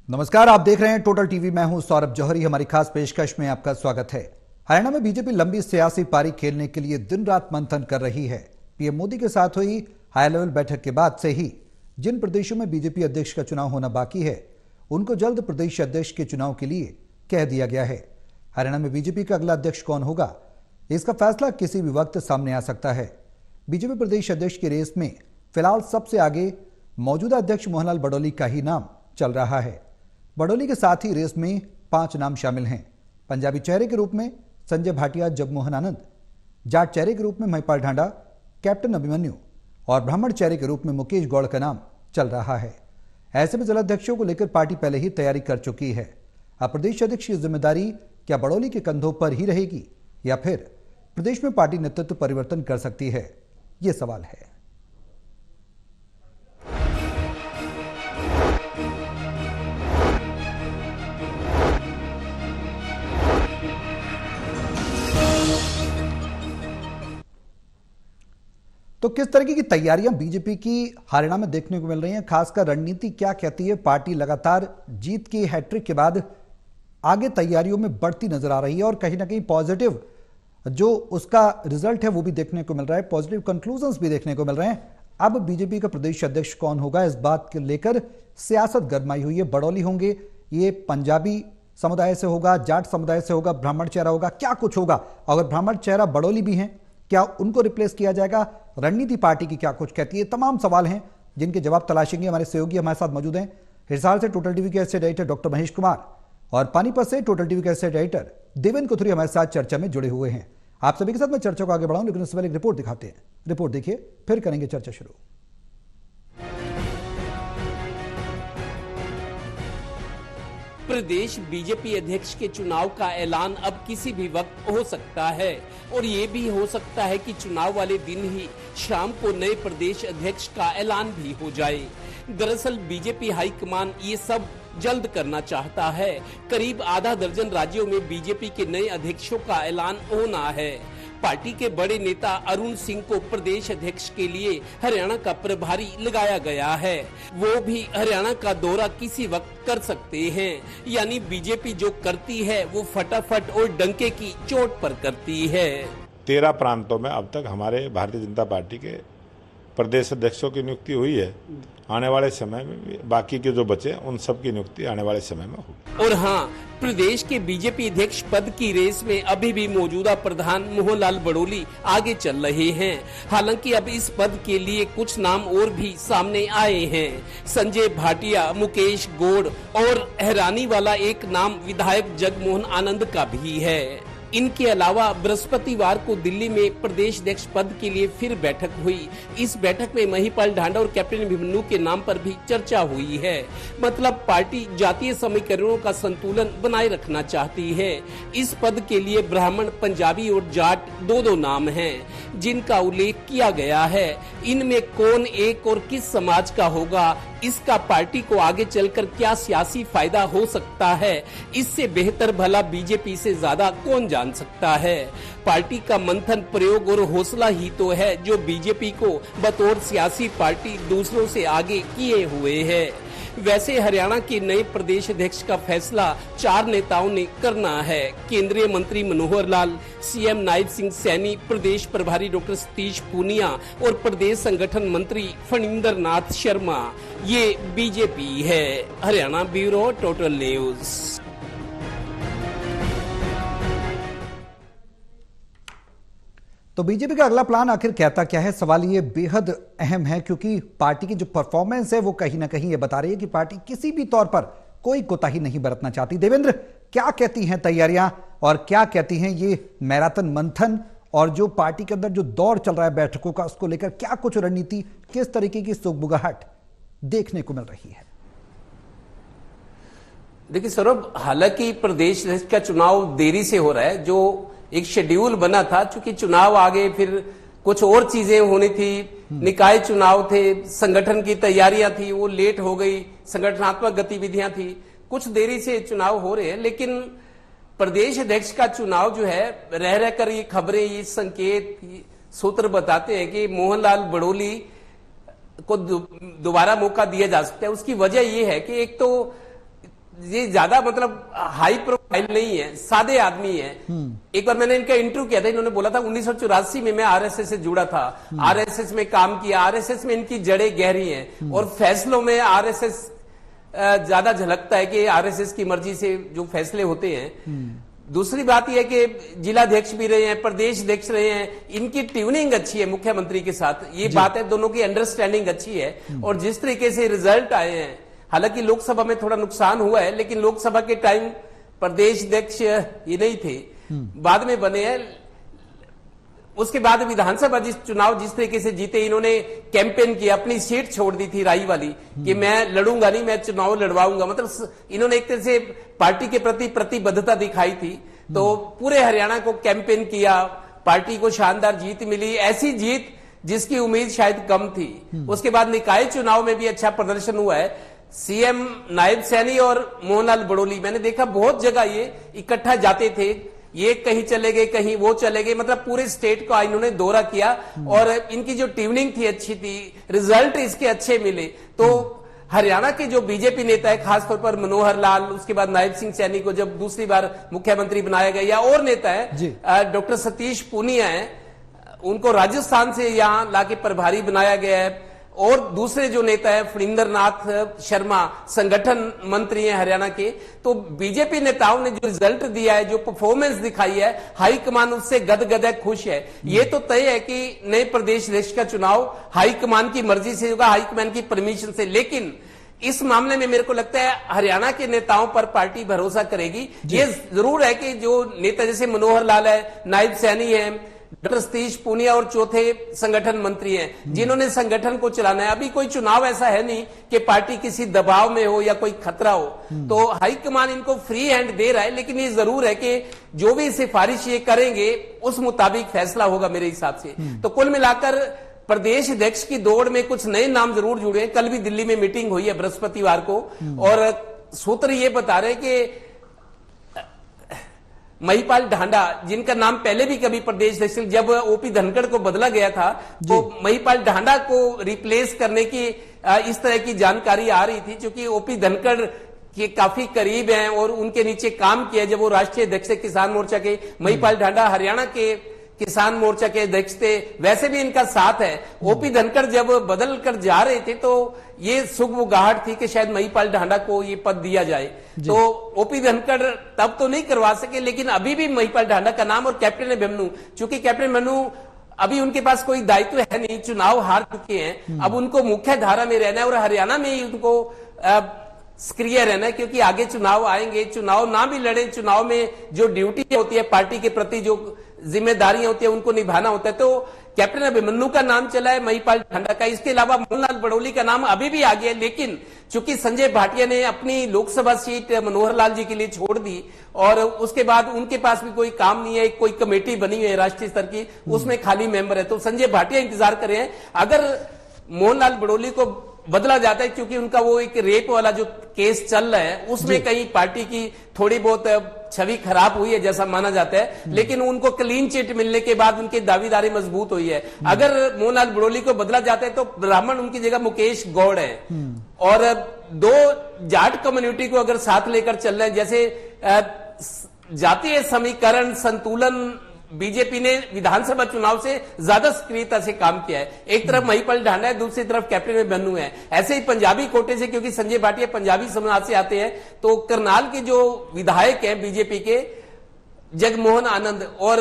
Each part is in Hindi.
नमस्कार, आप देख रहे हैं टोटल टीवी। मैं हूं सौरभ जौहरी। हमारी खास पेशकश में आपका स्वागत है। हरियाणा में बीजेपी लंबी सियासी पारी खेलने के लिए दिन रात मंथन कर रही है। पीएम मोदी के साथ हुई हाई लेवल बैठक के बाद से ही जिन प्रदेशों में बीजेपी अध्यक्ष का चुनाव होना बाकी है, उनको जल्द प्रदेश अध्यक्ष के चुनाव के लिए कह दिया गया है। हरियाणा में बीजेपी का अगला अध्यक्ष कौन होगा, इसका फैसला किसी भी वक्त सामने आ सकता है। बीजेपी प्रदेश अध्यक्ष की रेस में फिलहाल सबसे आगे मौजूदा अध्यक्ष मोहनलाल बडौली का ही नाम चल रहा है। बडौली के साथ ही रेस में 5 नाम शामिल हैं। पंजाबी चेहरे के रूप में संजय भाटिया, जगमोहन आनंद, जाट चेहरे के रूप में महिपाल ढांडा, कैप्टन अभिमन्यु और ब्राह्मण चेहरे के रूप में मुकेश गौड़ का नाम चल रहा है। ऐसे में जिलाध्यक्षों को लेकर पार्टी पहले ही तैयारी कर चुकी है। अब प्रदेश अध्यक्ष की जिम्मेदारी क्या बडौली के कंधों पर ही रहेगी या फिर प्रदेश में पार्टी नेतृत्व परिवर्तन कर सकती है, यह सवाल है। तो किस तरीके की तैयारियां बीजेपी की हरियाणा में देखने को मिल रही हैं, खासकर रणनीति क्या कहती है। पार्टी लगातार जीत की हैट्रिक के बाद आगे तैयारियों में बढ़ती नजर आ रही है और कहीं ना कहीं पॉजिटिव जो उसका रिजल्ट है वो भी देखने को मिल रहा है, पॉजिटिव कंक्लूजन्स भी देखने को मिल रहे हैं। अब बीजेपी का प्रदेश अध्यक्ष कौन होगा, इस बात के लेकर सियासत गरमाई हुई है। बडौली होंगे, ये पंजाबी समुदाय से होगा, जाट समुदाय से होगा, ब्राह्मण चेहरा होगा, क्या कुछ होगा। अगर ब्राह्मण चेहरा बडौली भी हैं, क्या उनको रिप्लेस किया जाएगा, रणनीति पार्टी की क्या कुछ कहती है, तमाम सवाल हैं जिनके जवाब तलाशेंगे। हमारे सहयोगी हमारे साथ मौजूद हैं। हिसार से टोटल टीवी के estate editor doctor Mahesh Kumar और पानीपत से टोटल टीवी के एस्टेट एडिटर देवेंद्र कुथुरी हमारे साथ चर्चा में जुड़े हुए हैं। आप सभी के साथ मैं चर्चा को आगे बढ़ाऊं, लेकिन उससे पहले एक रिपोर्ट दिखाते हैं। रिपोर्ट देखिए, फिर करेंगे चर्चा शुरू। प्रदेश बीजेपी अध्यक्ष के चुनाव का ऐलान अब किसी भी वक्त हो सकता है और ये भी हो सकता है कि चुनाव वाले दिन ही शाम को नए प्रदेश अध्यक्ष का ऐलान भी हो जाए। दरअसल बीजेपी हाईकमान ये सब जल्द करना चाहता है। करीब आधा दर्जन राज्यों में बीजेपी के नए अध्यक्षों का ऐलान होना है। पार्टी के बड़े नेता अरुण सिंह को प्रदेश अध्यक्ष के लिए हरियाणा का प्रभारी लगाया गया है। वो भी हरियाणा का दौरा किसी वक्त कर सकते हैं। यानी बीजेपी जो करती है वो फटाफट और डंके की चोट पर करती है। 13 प्रांतों में अब तक हमारे भारतीय जनता पार्टी के प्रदेश अध्यक्षों की नियुक्ति हुई है। आने वाले समय में भी बाकी के जो बचे उन सब की नियुक्ति आने वाले समय में होगी। और हाँ, प्रदेश के बीजेपी अध्यक्ष पद की रेस में अभी भी मौजूदा प्रधान मोहनलाल बडौली आगे चल रहे हैं। हालांकि अब इस पद के लिए कुछ नाम और भी सामने आए हैं। संजय भाटिया, मुकेश गौड़ और हैरानी वाला एक नाम विधायक जगमोहन आनंद का भी है। इनके अलावा बृहस्पतिवार को दिल्ली में प्रदेश अध्यक्ष पद के लिए फिर बैठक हुई। इस बैठक में महिपाल ढांडा और कैप्टन अभिमन्यु के नाम पर भी चर्चा हुई है। मतलब पार्टी जातीय समीकरणों का संतुलन बनाए रखना चाहती है। इस पद के लिए ब्राह्मण, पंजाबी और जाट दो नाम हैं जिनका उल्लेख किया गया है। इनमें कौन एक और किस समाज का होगा, इसका पार्टी को आगे चलकर क्या सियासी फायदा हो सकता है, इससे बेहतर भला बीजेपी से ज्यादा कौन जान सकता है। पार्टी का मंथन, प्रयोग और हौसला ही तो है जो बीजेपी को बतौर सियासी पार्टी दूसरों से आगे किए हुए है। वैसे हरियाणा के नए प्रदेश अध्यक्ष का फैसला 4 नेताओं ने करना है। केंद्रीय मंत्री मनोहर लाल, सीएम नायब सिंह सैनी, प्रदेश प्रभारी डॉक्टर सतीश पूनिया और प्रदेश संगठन मंत्री फणींद्र नाथ शर्मा। ये बीजेपी है। Haryana bureau, total news. तो बीजेपी का अगला प्लान आखिर कहता क्या है, सवाल ये बेहद अहम है, क्योंकि पार्टी की जो परफॉर्मेंस है वो कहीं ना कहीं ये बता रही है कि पार्टी किसी भी तौर पर कोई कोताही नहीं बरतना चाहती। देवेंद्र, क्या कहती हैं तैयारियां और क्या कहती हैं ये मैराथन मंथन, और जो पार्टी के अंदर जो दौर चल रहा है बैठकों का, उसको लेकर क्या कुछ रणनीति, किस तरीके की सुगबुगाहट देखने को मिल रही है? देखिए सौरभ, हालांकि प्रदेश का चुनाव देरी से हो रहा है। जो एक शेड्यूल बना था, चूंकि चुनाव आगे फिर कुछ और चीजें होनी थी, निकाय चुनाव थे, संगठन की तैयारियां थी, वो लेट हो गई, संगठनात्मक गतिविधियां थी, कुछ देरी से चुनाव हो रहे हैं। लेकिन प्रदेश अध्यक्ष का चुनाव जो है, रह रहकर ये खबरें, ये संकेत, सूत्र बताते हैं कि मोहनलाल बडौली को दोबारा मौका दिया जा सकता है। उसकी वजह ये है कि एक तो ये ज्यादा मतलब हाई प्रोफाइल नहीं है, सादे आदमी है। एक बार मैंने इनका इंटरव्यू किया था, इन्होंने बोला था 1984 में मैं आरएसएस से जुड़ा था, आरएसएस में काम किया, आरएसएस में इनकी जड़ें गहरी हैं और फैसलों में आरएसएस ज्यादा झलकता है कि आरएसएस की मर्जी से जो फैसले होते हैं। दूसरी बात यह है कि जिलाध्यक्ष भी रहे हैं, प्रदेश अध्यक्ष रहे हैं, इनकी ट्यूनिंग अच्छी है मुख्यमंत्री के साथ, ये बात है, दोनों की अंडरस्टैंडिंग अच्छी है। और जिस तरीके से रिजल्ट आए हैं, हालांकि लोकसभा में थोड़ा नुकसान हुआ है, लेकिन लोकसभा के टाइम प्रदेश अध्यक्ष ये नहीं थे, बाद में बने हैं। उसके बाद विधानसभा चुनाव जिस तरीके से जीते, इन्होंने कैंपेन किया, अपनी सीट छोड़ दी थी राई वाली कि मैं लड़ूंगा नहीं, मैं चुनाव लड़वाऊंगा, मतलब इन्होंने एक तरह से पार्टी के प्रति प्रतिबद्धता दिखाई थी। तो पूरे हरियाणा को कैंपेन किया, पार्टी को शानदार जीत मिली, ऐसी जीत जिसकी उम्मीद शायद कम थी। उसके बाद निकाय चुनाव में भी अच्छा प्रदर्शन हुआ है। सीएम नायब सैनी और मोहनलाल बड़ोली, मैंने देखा बहुत जगह ये इकट्ठा जाते थे, ये कहीं चले गए, कहीं वो चले गए, मतलब पूरे स्टेट का इन्होंने दौरा किया और इनकी जो ट्यूनिंग थी अच्छी थी, रिजल्ट इसके अच्छे मिले। तो हरियाणा के जो बीजेपी नेता है, खासतौर पर मनोहर लाल, उसके बाद नायब सिंह सैनी को जब दूसरी बार मुख्यमंत्री बनाया गया, या और नेता है डॉक्टर सतीश पूनिया है, उनको राजस्थान से यहां लाके प्रभारी बनाया गया है। और दूसरे जो नेता है फणींद्र नाथ शर्मा, संगठन मंत्री हैं हरियाणा के। तो बीजेपी नेताओं ने जो रिजल्ट दिया है, जो परफॉर्मेंस दिखाई है, हाईकमान उससे गदगद है, खुश है। ये तो तय है कि नए प्रदेश अध्यक्ष का चुनाव हाईकमान की मर्जी से होगा, हाईकमान की परमिशन से। लेकिन इस मामले में मेरे को लगता है हरियाणा के नेताओं पर पार्टी भरोसा करेगी। ये जरूर है कि जो नेता जैसे मनोहर लाल है, नायब सैनी है, डॉक्टर सतीश पूनिया और चौथे संगठन मंत्री हैं, जिन्होंने संगठन को चलाना है। अभी कोई चुनाव ऐसा है नहीं कि पार्टी किसी दबाव में हो या कोई खतरा हो, तो हाईकमान इनको फ्री हैंड दे रहा है। लेकिन ये जरूर है कि जो भी सिफारिश ये करेंगे उस मुताबिक फैसला होगा मेरे हिसाब से। तो कुल मिलाकर प्रदेश अध्यक्ष की दौड़ में कुछ नए नाम जरूर जुड़े हैं। कल भी दिल्ली में मीटिंग हुई है बृहस्पतिवार को, और सूत्र ये बता रहे कि महिपाल ढांडा, जिनका नाम पहले भी कभी प्रदेश अध्यक्ष, जब ओपी धनखड़ को बदला गया था तो महिपाल ढांडा को रिप्लेस करने की इस तरह की जानकारी आ रही थी, क्योंकि ओपी धनखड़ के काफी करीब हैं और उनके नीचे काम किया जब वो राष्ट्रीय अध्यक्ष किसान मोर्चा के। महिपाल ढांडा हरियाणा के किसान मोर्चा के अध्यक्ष थे, वैसे भी इनका साथ है। ओपी धनखड़ जब बदल कर जा रहे थे तो ये सुगबुगाहट थी कि शायद महिपाल ढांडा को ये पद दिया जाए। तो ओपी धनखड़ तब तो नहीं करवा सके, लेकिन अभी भी महिपाल ढांडा का नाम, और कैप्टन अभिमन्यु, चूंकि कैप्टन अभिमन्यु अभी उनके पास कोई दायित्व है नहीं, चुनाव हार चुके हैं, अब उनको मुख्य धारा में रहना है और हरियाणा में ही उनको सक्रिय रहना है, क्योंकि आगे चुनाव आएंगे। चुनाव ना भी लड़े, चुनाव में जो ड्यूटी होती है, पार्टी के प्रति जो जिम्मेदारियां होती है, उनको निभाना होता है। तो कैप्टन अभिमन्यु का नाम चला है, महिपाल ढांडा का। इसके अलावा मोहनलाल बड़ोली का नाम अभी भी आ गया, लेकिन चूंकि संजय भाटिया ने अपनी लोकसभा सीट मनोहर लाल जी के लिए छोड़ दी और उसके बाद उनके पास भी कोई काम नहीं है, कोई कमेटी बनी हुई है राष्ट्रीय स्तर की, उसमें खाली मेंबर है, तो संजय भाटिया इंतजार कर रहे हैं। अगर मोहनलाल बड़ोली को बदला जाता है, क्योंकि उनका वो एक रेप वाला जो केस चल रहा है, उसमें कहीं पार्टी की थोड़ी बहुत छवि खराब हुई है जैसा माना जाता है, लेकिन उनको क्लीन चिट मिलने के बाद उनकी दावेदारी मजबूत हुई है। अगर मोहनलाल बड़ोली को बदला जाता है तो ब्राह्मण उनकी जगह मुकेश गौड़ है, और दो जाट कम्युनिटी को अगर साथ लेकर चल रहे हैं, जैसे जातीय समीकरण संतुलन बीजेपी ने विधानसभा चुनाव से ज्यादा सक्रियता से काम किया है। एक तरफ महिपाल ढांडा है, दूसरी तरफ कैप्टन अभिमन्यु है। ऐसे ही पंजाबी कोटे से, क्योंकि संजय भाटिया पंजाबी समाज से आते हैं, तो करनाल के जो विधायक हैं बीजेपी के, जगमोहन आनंद और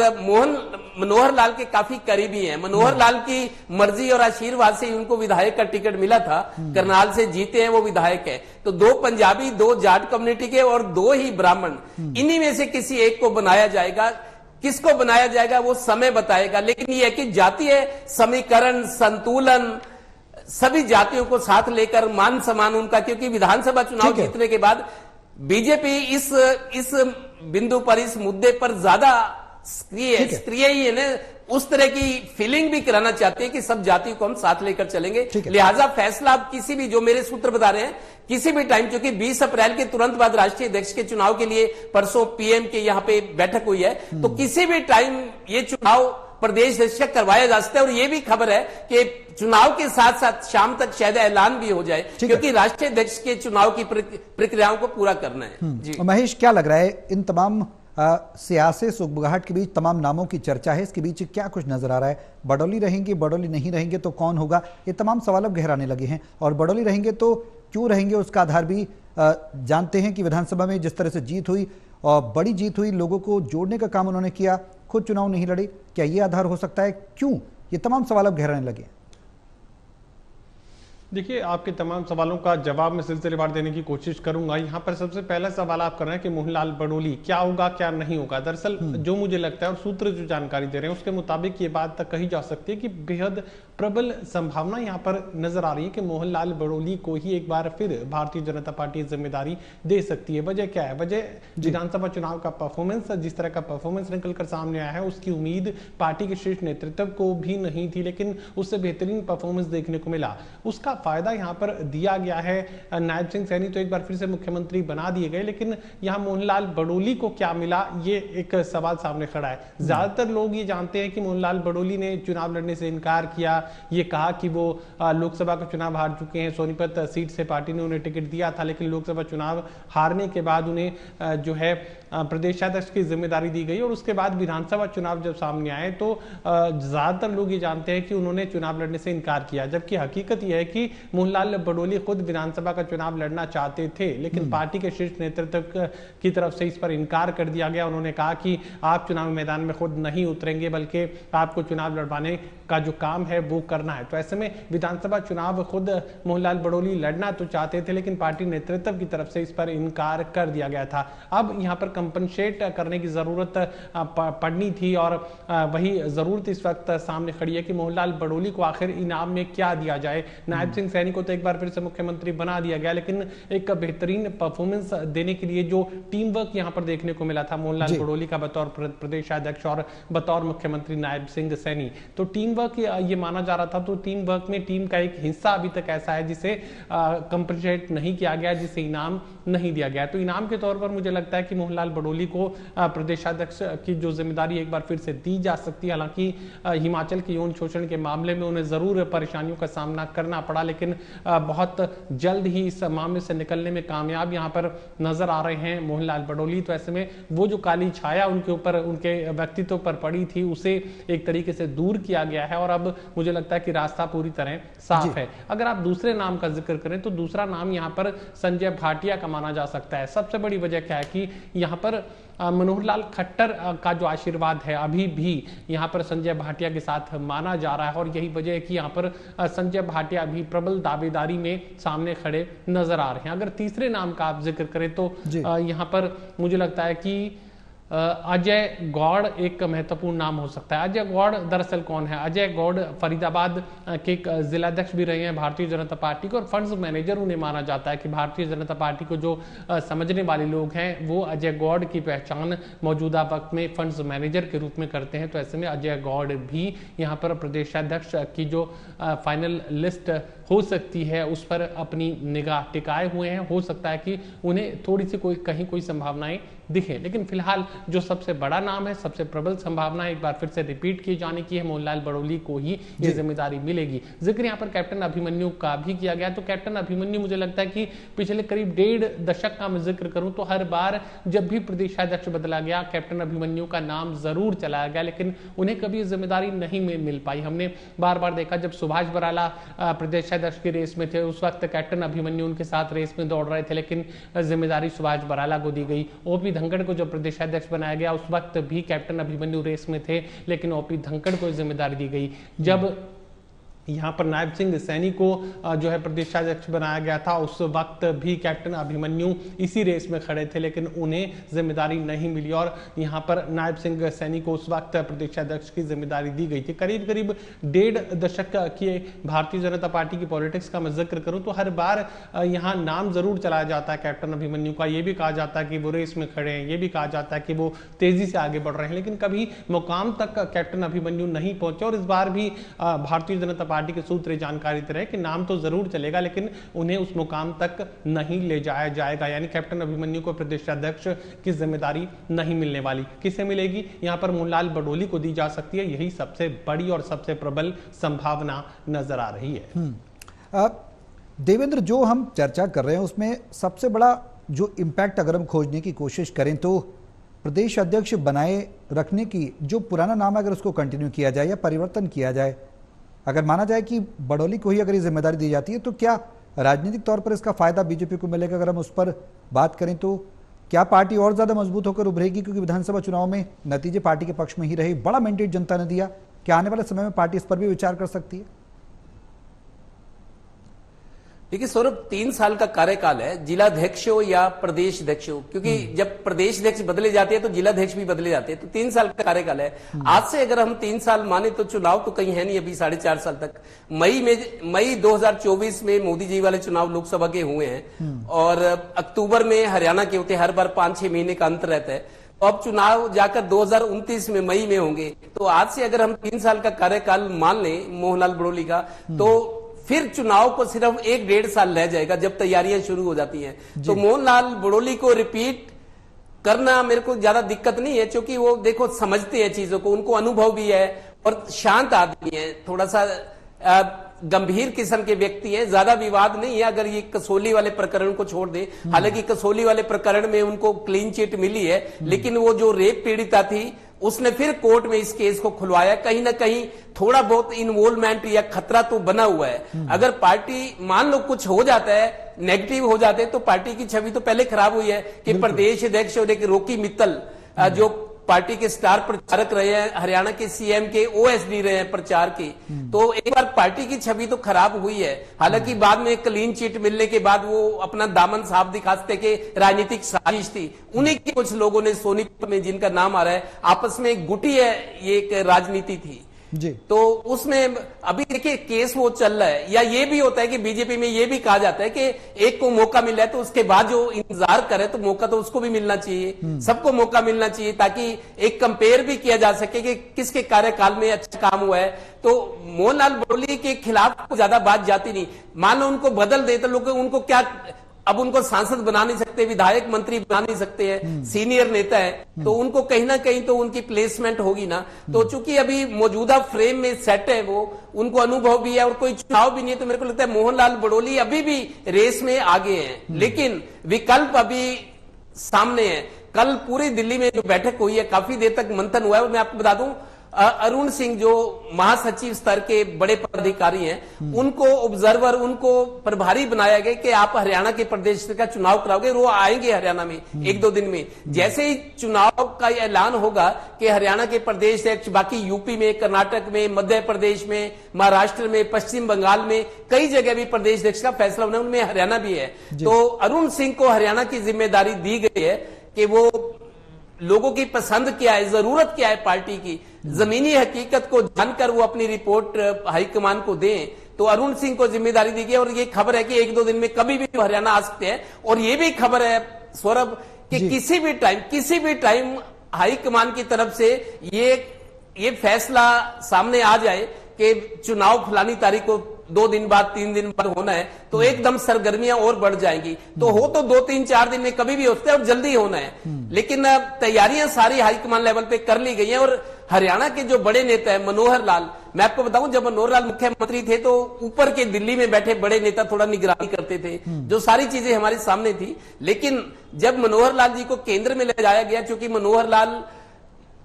मनोहर लाल के काफी करीबी हैं। मनोहर लाल की मर्जी और आशीर्वाद से उनको विधायक का टिकट मिला था, करनाल से जीते हैं, वो विधायक है। तो दो पंजाबी, दो जाट कम्युनिटी के और दो ही ब्राह्मण, इन्हीं में से किसी एक को बनाया जाएगा। किसको बनाया जाएगा वो समय बताएगा, लेकिन ये है कि जातीय समीकरण संतुलन, सभी जातियों को साथ लेकर मान सम्मान उनका, क्योंकि विधानसभा चुनाव जीतने के बाद बीजेपी इस बिंदु पर, इस मुद्दे पर ज्यादा सक्रिय ही है ना, उस तरह की फीलिंग भी कराना चाहते हैं कि सब जातियों को हम साथ लेकर चलेंगे। लिहाजा फैसला अब किसी भी, जो मेरे सूत्र बता रहे हैं, किसी भी टाइम, क्योंकि 20 अप्रैल के तुरंत बाद राष्ट्रीय अध्यक्ष के चुनाव के लिए परसों पीएम के यहाँ पे बैठक हुई है, तो किसी भी टाइम ये चुनाव प्रदेश अध्यक्ष करवाया जा सकता है। और ये भी खबर है कि चुनाव के साथ साथ शाम तक शायद ऐलान भी हो जाए, क्योंकि राष्ट्रीय अध्यक्ष के चुनाव की प्रक्रियाओं को पूरा करना है। जी महेश, क्या लग रहा है इन तमाम सियासी सुगबुगाहट के बीच, तमाम नामों की चर्चा है, इसके बीच क्या कुछ नजर आ रहा है? बडौली रहेंगे, बडौली नहीं रहेंगे तो कौन होगा? ये तमाम सवाल अब गहराने लगे हैं। और बडौली रहेंगे तो क्यों रहेंगे, उसका आधार भी जानते हैं कि विधानसभा में जिस तरह से जीत हुई और बड़ी जीत हुई, लोगों को जोड़ने का काम उन्होंने किया, खुद चुनाव नहीं लड़े, क्या ये आधार हो सकता है? क्यों ये तमाम सवाल अब गहराने लगे? देखिए, आपके तमाम सवालों का जवाब मैं सिलसिलेवार देने की कोशिश करूंगा। यहाँ पर सबसे पहला सवाल आप कर रहे हैं कि मोहनलाल बडोली क्या होगा क्या नहीं होगा। दरअसल जो मुझे लगता है और सूत्र जो जानकारी दे रहे हैं उसके मुताबिक ये बात तक कही जा सकती है कि बेहद प्रबल संभावना यहाँ पर नजर आ रही है कि मोहनलाल बडोली को ही एक बार फिर भारतीय जनता पार्टी जिम्मेदारी दे सकती है। वजह क्या है? वजह विधानसभा चुनाव का परफॉर्मेंस, जिस तरह का परफॉर्मेंस निकलकर सामने आया है उसकी उम्मीद पार्टी के शीर्ष नेतृत्व को भी नहीं थी, लेकिन उससे बेहतरीन परफॉर्मेंस देखने को मिला। उसका फायदा यहां पर दिया गया है। नायब सिंह सैनी तो एक बार फिर से मुख्यमंत्री बना दिए गए, लेकिन यहां मोहनलाल बडोली को क्या मिला, ये एक सवाल सामने खड़ा है। ज्यादातर लोग ये जानते हैं कि मोहनलाल बडोली ने चुनाव लड़ने से इनकार किया, ये कहा कि वो लोकसभा का चुनाव हार चुके हैं। सोनीपत सीट से पार्टी ने उन्हें टिकट दिया था, लेकिन लोकसभा चुनाव हारने के बाद उन्हें जो है प्रदेशाध्यक्ष की जिम्मेदारी दी गई और उसके बाद विधानसभा चुनाव जब सामने आए तो ज्यादातर लोग ये जानते हैं कि उन्होंने चुनाव लड़ने से इनकार किया, जबकि हकीकत यह है कि मोहनलाल बडोली खुद विधानसभा का चुनाव लड़ना चाहते थे, लेकिन पार्टी के शीर्ष नेतृत्व की तरफ से इस पर इनकार कर दिया गया। उन्होंने कहा कि आप चुनाव मैदान में खुद नहीं उतरेंगे, बल्कि आपको चुनाव लड़वाने का जो काम है वो करना है। तो ऐसे में विधानसभा चुनाव खुद मोहनलाल बडोली लड़ना तो चाहते थे, लेकिन पार्टी नेतृत्व की तरफ से इस पर इनकार कर दिया गया था। अब यहाँ पर कंपनसेट करने की जरूरत पड़नी थी और वही जरूरत इस वक्त सामने खड़ी है कि मोहनलाल बडोली को आखिर इनाम में क्या दिया जाए। नायब सिंह सैनी को तो एक बार फिर से मुख्यमंत्री बना दिया गया, लेकिन एक बेहतरीन परफॉर्मेंस देने के लिए जो टीम वर्क यहाँ पर देखने को मिला था मोहनलाल बडोली का बतौर प्रदेशाध्यक्ष और बतौर मुख्यमंत्री नायब सिंह सैनी, तो टीम वर्क ये माना जा रहा था। तो टीम वर्क में टीम का एक हिस्सा अभी तक ऐसा है जिसे कंपनसेट नहीं किया गया, जिसे इनाम नहीं दिया गया। तो इनाम के तौर पर मुझे लगता है कि मोहनलाल बडोली को प्रदेशाध्यक्ष की जो जिम्मेदारी एक बार फिर से दी जा सकती है। हालांकि हिमाचल के यौन शोषण के मामले में उन्हें जरूर परेशानियों का सामना करना पड़ा, लेकिन बहुत जल्द ही इस मामले से निकलने में कामयाब यहां पर नजर आ रहे हैं मोहनलाल बडोली। तो ऐसे में वो जो काली छाया उनके ऊपर, उनके व्यक्तित्व पर पड़ी थी, उसे एक तरीके से दूर किया गया है और अब मुझे लगता है कि रास्ता पूरी तरह साफ है। अगर आप दूसरे नाम का जिक्र करें तो दूसरा नाम यहां पर संजय भाटिया का माना जा सकता है। सबसे बड़ी वजह क्या है कि यहां पर मनोहर लाल खट्टर का जो आशीर्वाद है अभी भी यहाँ पर संजय भाटिया के साथ माना जा रहा है और यही वजह है कि यहाँ पर संजय भाटिया भी प्रबल दावेदारी में सामने खड़े नजर आ रहे हैं। अगर तीसरे नाम का आप जिक्र करें तो यहाँ पर मुझे लगता है कि अजय गौड़ एक महत्वपूर्ण नाम हो सकता है। अजय गौड़ दरअसल कौन है? अजय गौड़ फरीदाबाद के एक जिलाध्यक्ष भी रहे हैं भारतीय जनता पार्टी को और फंड्स मैनेजर उन्हें माना जाता है कि भारतीय जनता पार्टी को जो समझने वाले लोग हैं वो अजय गौड़ की पहचान मौजूदा वक्त में फंड्स मैनेजर के रूप में करते हैं। तो ऐसे में अजय गौड़ भी यहाँ पर प्रदेशाध्यक्ष की जो फाइनल लिस्ट हो सकती है उस पर अपनी निगाह टिकाए हुए हैं। हो सकता है कि उन्हें थोड़ी सी कोई संभावनाएं दिखे, लेकिन फिलहाल जो सबसे बड़ा नाम है, सबसे प्रबल संभावना एक बार फिर से रिपीट किए जाने की है, मोहनलाल बडोली को ही ये जिम्मेदारी मिलेगी। जिक्र यहाँ पर कैप्टन अभिमन्यु का भी किया गया। तो कैप्टन अभिमन्यु मुझे लगता है कि पिछले करीब 1.5 दशक का मैं जिक्र करूं तो हर बार जब भी प्रदेशाध्यक्ष बदला गया कैप्टन अभिमन्यु का नाम जरूर चलाया गया, लेकिन उन्हें कभी जिम्मेदारी नहीं मिल पाई। हमने बार बार देखा जब सुभाष बराला प्रदेशाध्यक्ष की रेस में थे उस वक्त कैप्टन अभिमन्यु उनके साथ रेस में दौड़ रहे थे, लेकिन जिम्मेदारी सुभाष बराला को दी गई। ओपी धनखड़ को जब प्रदेशाध्यक्ष बनाया गया उस वक्त भी कैप्टन अभिमन्यु रेस में थे, लेकिन ओपी धनखड़ को जिम्मेदारी दी गई। जब यहाँ पर नायब सिंह सैनी को जो है प्रदेशाध्यक्ष बनाया गया था उस वक्त भी कैप्टन अभिमन्यु इसी रेस में खड़े थे, लेकिन उन्हें जिम्मेदारी नहीं मिली और यहाँ पर नायब सिंह सैनी को उस वक्त प्रदेशाध्यक्ष की जिम्मेदारी दी गई थी। करीब करीब 1.5 दशक की भारतीय जनता पार्टी की पॉलिटिक्स का मैं जिक्र करूं तो हर बार यहाँ नाम जरूर चलाया जाता है कैप्टन अभिमन्यु का। ये भी कहा जाता है कि वो रेस में खड़े हैं, ये भी कहा जाता है कि वो तेजी से आगे बढ़ रहे हैं, लेकिन कभी मुकाम तक कैप्टन अभिमन्यु नहीं पहुंचे। और इस बार भी भारतीय जनता पार्टी के सूत्र जानकारी दे रहे हैं कि नाम तो जरूर चलेगा लेकिन उन्हें उस मुकाम तक नहीं ले जाया जाएगा, यानी कैप्टन अभिमन्यु को प्रदेशाध्यक्ष की जिम्मेदारी नहीं मिलने वाली। किसे मिलेगी? यहाँ पर मोहनलाल बडोली को दी जा सकती है, यही सबसे बड़ी और सबसे प्रबल संभावना नजर आ रही है। देवेंद्र, जो हम चर्चा कर रहे हैं उसमें सबसे बड़ा जो इम्पैक्ट अगर हम खोजने की कोशिश करें तो प्रदेश अध्यक्ष बनाए रखने की जो पुराना नाम है अगर उसको कंटिन्यू किया जाए या परिवर्तन किया जाए, अगर माना जाए कि बडोली को ही अगर ये जिम्मेदारी दी जाती है तो क्या राजनीतिक तौर पर इसका फायदा बीजेपी को मिलेगा? अगर हम उस पर बात करें तो क्या पार्टी और ज्यादा मजबूत होकर उभरेगी? क्योंकि विधानसभा चुनाव में नतीजे पार्टी के पक्ष में ही रहे, बड़ा मैंडेट जनता ने दिया। क्या आने वाले समय में पार्टी इस पर भी विचार कर सकती है? देखिए सौरभ, 3 साल का कार्यकाल है, जिलाध्यक्ष हो या प्रदेश अध्यक्ष हो, क्योंकि जब प्रदेश अध्यक्ष बदले जाते हैं तो जिलाध्यक्ष भी बदले जाते हैं, तो 3 साल का कार्यकाल है। आज से अगर हम 3 साल माने तो चुनाव तो कहीं है नहीं अभी 4.5 साल तक। मई 2024 में मोदी जी वाले चुनाव लोकसभा के हुए हैं और अक्टूबर में हरियाणा के होते, हर बार 5-6 महीने का अंतर रहता है। तो अब चुनाव जाकर 2029 में मई में होंगे, तो आज से अगर हम 3 साल का कार्यकाल मान लें मोहनलाल बडोली का, तो फिर चुनाव को सिर्फ 1-1.5 साल रह जाएगा जब तैयारियां शुरू हो जाती हैं। तो मोहनलाल बडोली को रिपीट करना मेरे को ज्यादा दिक्कत नहीं है, क्योंकि वो देखो समझते हैं चीजों को, उनको अनुभव भी है और शांत आदमी है, थोड़ा सा गंभीर किस्म के व्यक्ति है, ज्यादा विवाद नहीं है। अगर ये कसौली वाले प्रकरण को छोड़ दे, हालांकि कसौली वाले प्रकरण में उनको क्लीन चिट मिली है, लेकिन वो जो रेप पीड़िता थी उसने फिर कोर्ट में इस केस को खुलवाया। कहीं ना कहीं थोड़ा बहुत इन्वॉल्वमेंट या खतरा तो बना हुआ है। अगर पार्टी मान लो कुछ हो जाता है, नेगेटिव हो जाते हैं, तो पार्टी की छवि तो पहले खराब हुई है कि प्रदेश अध्यक्ष और एक रॉकी मित्तल जो पार्टी के स्टार प्रचारक रहे हैं, हरियाणा के सीएम के ओएसडी रहे हैं प्रचार के, तो एक बार पार्टी की छवि तो खराब हुई है। हालांकि बाद में क्लीन चिट मिलने के बाद वो अपना दामन साफ दिखाते कि राजनीतिक साजिश थी। उन्हीं के कुछ लोगों ने सोनीपत में, जिनका नाम आ रहा है, आपस में एक गुटी है, ये एक राजनीति थी जी। तो उसमें अभी देखिए केस वो चल रहा है। या ये भी होता है कि बीजेपी में ये भी कहा जाता है कि एक को मौका मिल रहा है तो उसके बाद जो इंतजार करे तो मौका तो उसको भी मिलना चाहिए, सबको मौका मिलना चाहिए, ताकि एक कंपेयर भी किया जा सके कि किसके कार्यकाल में अच्छा काम हुआ है। तो मोहनलाल बडोली के खिलाफ ज्यादा बात जाती नहीं। मान लो उनको बदल दे तो लोग उनको क्या, अब उनको सांसद बना नहीं सकते, विधायक मंत्री बना नहीं सकते हैं, सीनियर नेता है, तो उनको कहीं ना कहीं तो उनकी प्लेसमेंट होगी ना। तो चूंकि अभी मौजूदा फ्रेम में सेट है, वो उनको अनुभव भी है और कोई चुनाव भी नहीं है, तो मेरे को लगता है मोहनलाल बडोली अभी भी रेस में आगे हैं। लेकिन विकल्प अभी सामने है। कल पूरी दिल्ली में जो बैठक हुई है, काफी देर तक मंथन हुआ है। और मैं आपको बता दूं, अरुण सिंह जो महासचिव स्तर के बड़े पदाधिकारी हैं, उनको ऑब्जर्वर, उनको प्रभारी बनाया गया कि आप हरियाणा के प्रदेश का चुनाव कराओगे। वो आएंगे हरियाणा में 1-2 दिन में। जैसे ही चुनाव का ऐलान होगा कि हरियाणा के प्रदेश अध्यक्ष, बाकी यूपी में, कर्नाटक में, मध्य प्रदेश में, महाराष्ट्र में, पश्चिम बंगाल में, कई जगह भी प्रदेश अध्यक्ष का फैसला होना, उनमें हरियाणा भी है। तो अरुण सिंह को हरियाणा की जिम्मेदारी दी गई है कि वो लोगों की पसंद क्या है, जरूरत क्या है पार्टी की, जमीनी हकीकत को जानकर वो अपनी रिपोर्ट हाईकमान को दें। तो अरुण सिंह को जिम्मेदारी दी गई और ये खबर है कि 1-2 दिन में कभी भी हरियाणा आ सकते हैं। और ये भी खबर है सौरभ कि किसी भी टाइम हाईकमान की तरफ से ये फैसला सामने आ जाए कि चुनाव फलानी तारीख को 2 दिन बाद, 3 दिन बाद होना है, तो एकदम सरगर्मियां और बढ़ जाएंगी। तो हो तो 2-3-4 दिन में कभी भी होता है और जल्दी होना है। लेकिन तैयारियां सारी हाईकमान लेवल पे कर ली गई हैं। और हरियाणा के जो बड़े नेता है मनोहर लाल, मैं आपको बताऊं, जब मनोहर लाल मुख्यमंत्री थे तो ऊपर के दिल्ली में बैठे बड़े नेता थोड़ा निगरानी करते थे, जो सारी चीजें हमारे सामने थी। लेकिन जब मनोहर लाल जी को केंद्र में ले जाया गया, क्योंकि मनोहर लाल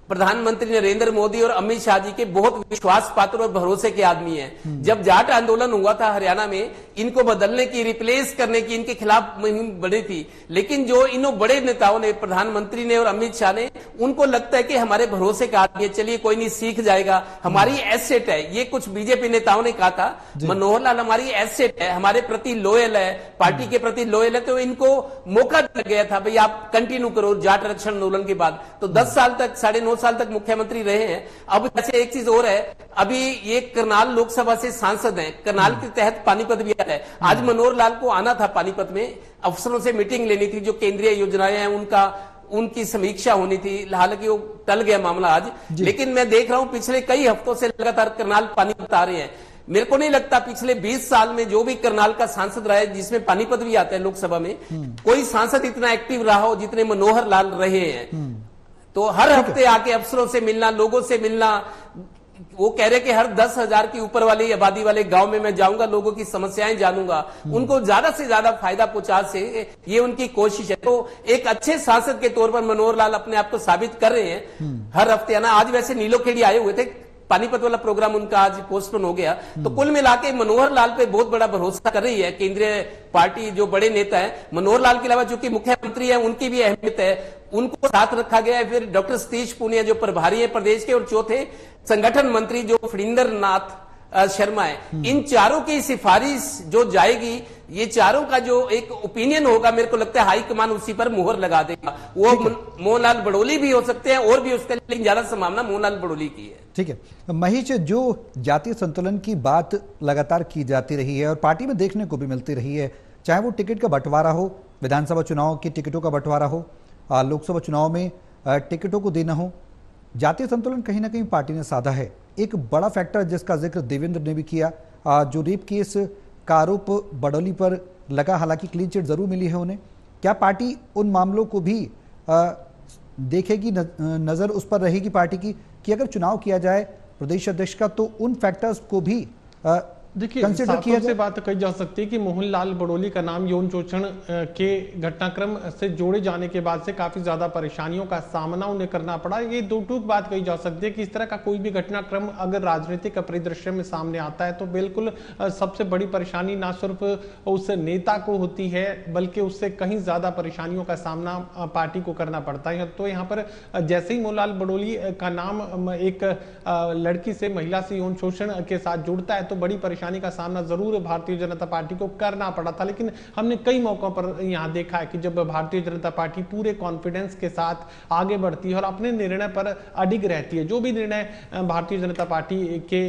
प्रधानमंत्री नरेंद्र मोदी और अमित शाह जी के बहुत विश्वास पात्र और भरोसे के आदमी हैं। जब जाट आंदोलन हुआ था हरियाणा में, इनको बदलने की, रिप्लेस करने की इनके खिलाफ मुहिम बड़ी थी। लेकिन जो इन बड़े नेताओं ने, प्रधानमंत्री ने और अमित शाह ने, उनको लगता है कि हमारे भरोसे का आदमी है, चलिए कोई नहीं, सीख जाएगा, हमारी एसेट है। ये कुछ बीजेपी नेताओं ने कहा था, मनोहर लाल हमारी एसेट है, हमारे प्रति लॉयल है, पार्टी के प्रति लॉयल है। तो इनको मौका दिया गया था, भाई आप कंटिन्यू करो जाट आरक्षण आंदोलन के बाद। तो 10 साल तक, 9.5 साल तक मुख्यमंत्री रहे हैं। अब जैसे एक चीज और है, अभी ये करनाल लोकसभा से सांसद हैं, करनाल के तहत पानीपत भी आता है। आज मनोहर लाल को आना था पानीपत में, अफसरों से मीटिंग लेनी थी, जो केंद्रीय योजनाएं हैं उनकी समीक्षा होनी थी। हालांकि वो टल गया मामला आज। लेकिन मैं देख रहा हूं पिछले कई हफ्तों से लगातार करनाल पानीपत आ रहे हैं। मेरे को नहीं लगता पिछले 20 साल में जो भी करनाल का सांसद रहा है, जिसमें पानीपत भी आता है लोकसभा में, कोई सांसद इतना एक्टिव रहा हो जितने मनोहर लाल रहे हैं। तो हर हफ्ते आके अफसरों से मिलना, लोगों से मिलना, वो कह रहे कि हर 10,000 की ऊपर वाली आबादी वाले गांव में मैं जाऊंगा, लोगों की समस्याएं जानूंगा, उनको ज्यादा से ज्यादा फायदा पहुंचा से ये उनकी कोशिश है। तो एक अच्छे सांसद के तौर पर मनोहर लाल अपने आप को साबित कर रहे हैं हर हफ्ते आना। आज वैसे नीलोखेड़ी आए हुए थे, पानीपत वाला प्रोग्राम उनका आज पोस्टपोन हो गया। तो कुल मिलाके मनोहर लाल पे बहुत बड़ा भरोसा कर रही है केंद्रीय पार्टी, जो बड़े नेता है। मनोहर लाल के अलावा जो कि मुख्यमंत्री है, उनकी भी अहमियत है, उनको साथ रखा गया है। फिर डॉक्टर सतीश पूनिया जो प्रभारी है प्रदेश के, और चौथे संगठन मंत्री जो फणींद्र नाथ शर्मा है। इन चारों की सिफारिश जो जाएगी, ये चारों का जो एक ओपिनियन होगा, मेरे को लगता है हाईकमान उसी पर मुहर लगा देगा। वो मोहनलाल बड़ोली भी हो सकते हैं और भी उसका, लेकिन ज्यादा संभावना मोहनलाल बड़ोली की है। ठीक है महेश, जो जातीय संतुलन की बात लगातार की जाती रही है और पार्टी में देखने को भी मिलती रही है, चाहे वो टिकट का बंटवारा हो, विधानसभा चुनाव की टिकटों का बंटवारा हो, लोकसभा चुनाव में टिकटों को देना हो, जातीय संतुलन कहीं ना कहीं पार्टी ने साधा है। एक बड़ा फैक्टर जिसका जिक्र देवेंद्र ने भी किया, जो रेप केस का आरोप बड़ौली पर लगा, हालांकि क्लीन चिट जरूर मिली है उन्हें, क्या पार्टी उन मामलों को भी देखेगी, नजर उस पर रहेगी पार्टी की कि अगर चुनाव किया जाए प्रदेश अध्यक्ष का तो उन फैक्टर्स को भी देखिए, साफ से बात कही जा सकती है कि मोहनलाल बड़ोली का नाम यौन शोषण के घटनाक्रम से जोड़े जाने के बाद से काफी ज्यादा परेशानियों का सामना उन्हें करना पड़ा। ये दो टूक बात कही जा सकती है कि इस तरह का कोई भी घटनाक्रम अगर राजनीतिक परिदृश्य में सामने आता है तो बिल्कुल सबसे बड़ी परेशानी ना सिर्फ उस नेता को होती है, बल्कि उससे कहीं ज्यादा परेशानियों का सामना पार्टी को करना पड़ता है। तो यहाँ पर जैसे ही मोहनलाल बड़ोली का नाम एक लड़की से, महिला से यौन शोषण के साथ जुड़ता है तो बड़ी परेशानी का सामना जरूर भारतीय जनता पार्टी को करना पड़ा था। लेकिन हमने कई मौकों पर यहां देखा है कि जब भारतीय जनता पार्टी पूरे कॉन्फिडेंस के साथ आगे बढ़ती है और अपने निर्णय पर अडिग रहती है, जो भी निर्णय भारतीय जनता पार्टी के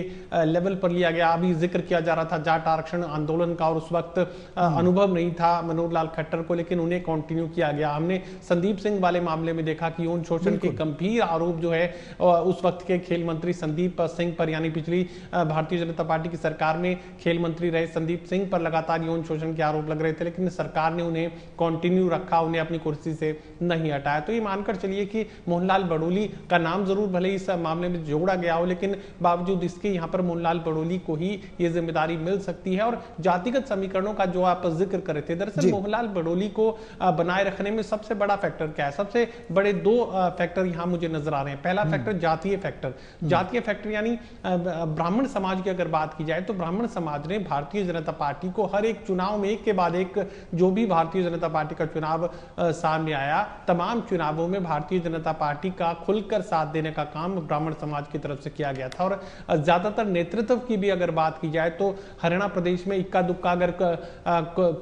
लेवल पर लिया गया, अभी जिक्र किया जा रहा था जाट आरक्षण आंदोलन का, और उस वक्त अनुभव नहीं था मनोहर लाल खट्टर को, लेकिन उन्हें कंटिन्यू किया गया। हमने संदीप सिंह वाले मामले में देखा कि यौन शोषण के गंभीर आरोप जो है उस वक्त के खेल मंत्री संदीप सिंह पर, यानी पिछली भारतीय जनता पार्टी की सरकार में खेल मंत्री रहे संदीप सिंह पर लगातार यौन शोषण के आरोप लग रहे थे, लेकिन सरकार ने उन्हें कंटिन्यू रखा, उन्हें अपनी कुर्सी से नहीं हटाया। तो ये मानकर चलिए कि मोहनलाल बड़ोली का नाम जरूर भले इस मामले में जोड़ा गया हो, लेकिन बावजूद इसके यहाँ पर मोहनलाल बड़ोली को ही ये जिम्मेदारी मिल सकती है। और जातिगत समीकरणों का जो आप जिक्र कर रहे थे, दरअसल मोहनलाल बड़ोली को बनाए रखने में सबसे बड़ा फैक्टर क्या है? सबसे बड़े दो फैक्टर यहाँ मुझे नजर आ रहे हैं। पहला फैक्टर जातीय फैक्टर, जातीय फैक्टर यानी ब्राह्मण समाज की अगर बात की जाए तो ब्राह्मण समाज ने भारतीय जनता पार्टी को हर एक चुनाव में, एक के बाद एक जो भी भारतीय जनता पार्टी का चुनाव सामने आया, तमाम चुनावों में भारतीय जनता पार्टी का खुलकर साथ देने का काम ब्राह्मण समाज की तरफ से किया गया था। और ज्यादातर नेतृत्व की भी अगर बात की जाए तो हरियाणा प्रदेश में इक्का दुक्का अगर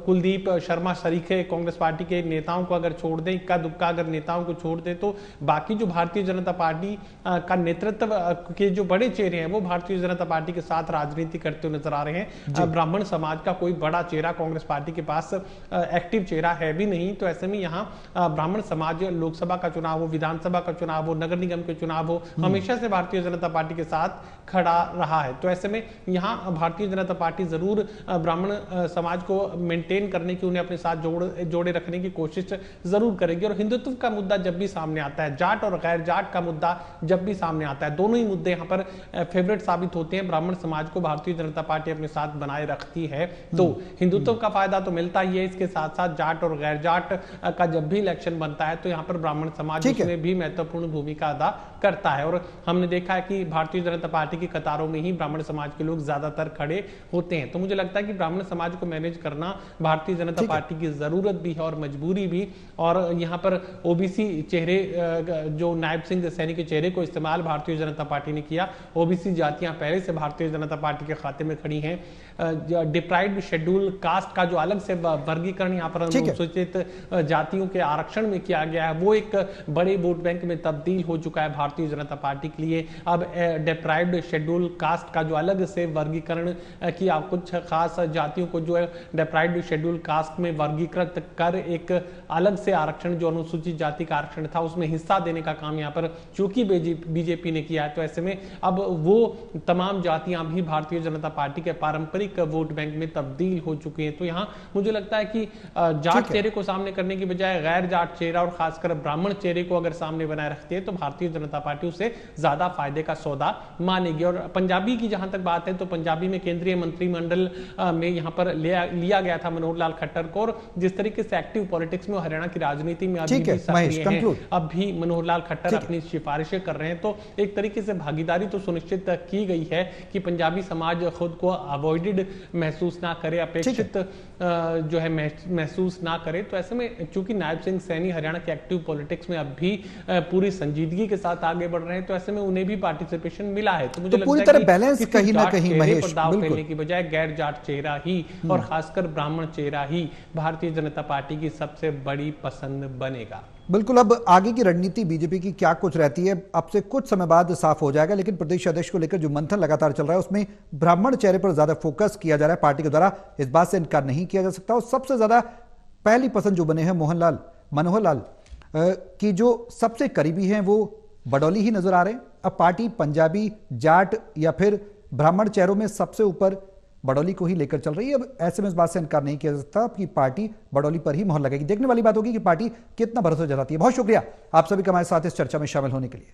कुलदीप शर्मा शरीखे कांग्रेस पार्टी के नेताओं को अगर छोड़ दें, इक्का दुक्का अगर नेताओं को छोड़ दें, तो बाकी जो भारतीय जनता पार्टी का नेतृत्व के जो बड़े चेहरे हैं वो भारतीय जनता पार्टी के साथ राजनीति करते हुए नजर आ रहे हैं। ब्राह्मण समाज का कोई बड़ा चेहरा कांग्रेस पार्टी के पास एक्टिव चेहरा है भी नहीं। तो ऐसे में यहाँ ब्राह्मण समाज लोकसभा का चुनाव हो, विधानसभा का चुनाव हो, नगर निगम के चुनाव हो, हमेशा से भारतीय जनता पार्टी के साथ खड़ा रहा है। तो ऐसे में यहाँ भारतीय जनता पार्टी जरूर ब्राह्मण समाज को मेंटेन करने की, उन्हें अपने साथ जोड़े रखने की कोशिश जरूर करेगी। और हिंदुत्व का मुद्दा जब भी सामने आता है, जाट और गैर जाट का मुद्दा जब भी सामने आता है, दोनों ही मुद्दे यहाँ पर फेवरेट साबित होते हैं। ब्राह्मण समाज को भारतीय जनता पार्टी अपने साथ बनाए रखती है तो हिंदुत्व का फायदा तो मिलता ही है, इसके साथ साथ जाट और गैर जाट का जब भी इलेक्शन बनता है तो यहाँ पर ब्राह्मण समाज उसमें भी महत्वपूर्ण भूमिका अदा करता है। और हमने देखा है कि भारतीय जनता पार्टी की कतारों में ही ब्राह्मण समाज के लोग ज्यादातर खड़े होते हैं। तो मुझे लगता है कि ब्राह्मण समाज को मैनेज करना भारतीय जनता पार्टी की जरूरत भी है और मजबूरी भी। और यहाँ पर ओबीसी चेहरे, जो नायब सिंह सैनी के चेहरे को इस्तेमाल भारतीय जनता पार्टी ने किया। ओबीसी जातियां पहले से भारतीय जनता पार्टी के खाते में खड़ी हैं। डिप्राइव्ड शेड्यूल कास्ट का जो अलग से वर्गीकरण यहाँ पर अनुसूचित जातियों के आरक्षण में किया गया है, वो एक बड़े वोट बैंक में तब्दील हो चुका है भारतीय जनता पार्टी के लिए। अब डिप्राइव्ड शेड्यूल कास्ट का जो अलग से वर्गीकरण किया, कुछ खास जातियों को जो है डिप्राइव्ड शेड्यूल कास्ट में वर्गीकृत कर एक अलग से आरक्षण, जो अनुसूचित जाति का आरक्षण था, उसमें हिस्सा देने का काम यहाँ पर चूंकि बीजेपी ने किया है। तो ऐसे में अब वो तमाम जातियां भी भारतीय जनता पार्टी पार्टी के पारंपरिक वोट बैंक में तब्दील हो चुके हैं। तो यहाँ मुझे लगता है कि जाट चेहरे को सामने करने की बजाय गैर जाट चेहरा और खासकर ब्राह्मण चेहरे को अगर सामने बनाए रखती है तो भारतीय जनता पार्टी उसे ज्यादा फायदे का सौदा मानेगी। और पंजाबी की जहां तक बात है तो पंजाबी में केंद्रीय मंत्रिमंडल में यहां पर लिया गया था मनोहर लाल खट्टर को, और जिस तरीके से एक्टिव पॉलिटिक्स में हरियाणा की राजनीति में अभी भी सक्रिय हैं, अब भी मनोहर लाल खट्टर अपनी सिफारिशें कर रहे हैं। तो एक तरीके से भागीदारी तो सुनिश्चित की गई है कि पंजाबी समाज खुद को अवॉइडेड महसूस ना करे, अपेक्षित जो है महसूस ना करे। तो ऐसे में चूंकि नायब सिंह सैनी हरियाणा के एक्टिव पॉलिटिक्स में अब भी पूरी संजीदगी के साथ आगे बढ़ रहे हैं, तो ऐसे में उन्हें भी पार्टिसिपेशन मिला है। तो मुझे लगता है कि बैलेंस कहीं ना कहीं महेश दाव खेलने की बजाय गैर जाट चेहरा ही और खासकर ब्राह्मण चेहरा ही भारतीय जनता पार्टी की सबसे बड़ी पसंद बनेगा। बिल्कुल, अब आगे की रणनीति बीजेपी की क्या कुछ रहती है अब से कुछ समय बाद साफ हो जाएगा, लेकिन प्रदेश अध्यक्ष को लेकर जो मंथन लगातार चल रहा है उसमें ब्राह्मण चेहरे पर ज्यादा फोकस किया जा रहा है पार्टी के द्वारा, इस बात से इनकार नहीं किया जा सकता। और सबसे ज्यादा पहली पसंद जो बने हैं मनोहर लाल की जो सबसे करीबी हैं वो बडौली ही नजर आ रहे हैं। अब पार्टी पंजाबी, जाट या फिर ब्राह्मण चेहरों में सबसे ऊपर बडौली को ही लेकर चल रही है। अब ऐसे में इस बात से इनकार नहीं किया जा सकता कि पार्टी बडौली पर ही मोहर लगेगी। देखने वाली बात होगी कि पार्टी कितना भरोसा जताती है। बहुत शुक्रिया आप सभी का हमारे साथ इस चर्चा में शामिल होने के लिए।